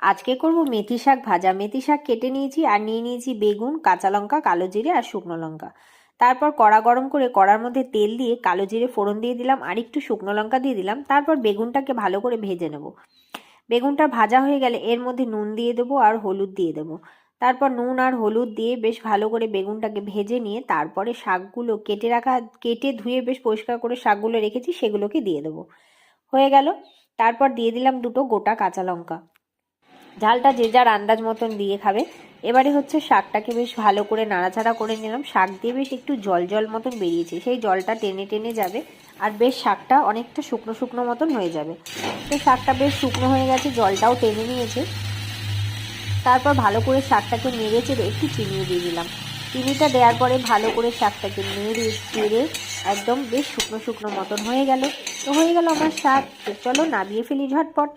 আজকে করব মেথি শাক ভাজা। মেথি শাক কেটে নিয়েছি আর নিয়ে নিয়েছি বেগুন, কাঁচা লঙ্কা, কালো জিরে আর শুকনো লঙ্কা। তারপর কড়া গরম করে কড়ার মধ্যে তেল দিয়ে কালো জিরে ফোড়ন দিয়ে দিলাম আর একটু শুকনো লঙ্কা দিয়ে দিলাম। তারপর বেগুনটাকে ভালো করে ভেজে নেব। বেগুনটা ভাজা হয়ে গেলে এর মধ্যে নুন দিয়ে দেবো আর হলুদ দিয়ে দেবো। তারপর নুন আর হলুদ দিয়ে বেশ ভালো করে বেগুনটাকে ভেজে নিয়ে তারপরে শাকগুলো কেটে ধুয়ে বেশ পরিষ্কার করে শাকগুলো রেখেছি সেগুলোকে দিয়ে দেবো। হয়ে গেল। তারপর দিয়ে দিলাম দুটো গোটা কাঁচা লঙ্কা। ঝালটা যে যার আন্দাজ মতন দিয়ে খাবে। এবারে হচ্ছে শাকটাকে বেশ ভালো করে নাড়াচাড়া করে নিলাম। শাক দিয়ে বেশ একটু জল জল মতন বেরিয়েছে, সেই জলটা টেনে টেনে যাবে আর বেশ শাকটা অনেকটা শুকনো শুকনো মতন হয়ে যাবে। তো শাকটা বেশ শুকনো হয়ে গেছে, জলটাও টেনে নিয়েছে। তারপর ভালো করে শাকটাকে নেড়ে চেড়ে একটু চিনি দিয়ে দিলাম। চিনিটা দেওয়ার পরে ভালো করে শাকটাকে নেড়ে চেড়ে একদম বেশ শুকনো শুকনো মতন হয়ে গেল। তো হয়ে গেল আমার শাক। চলো নামিয়ে ফেলি ঝটপট।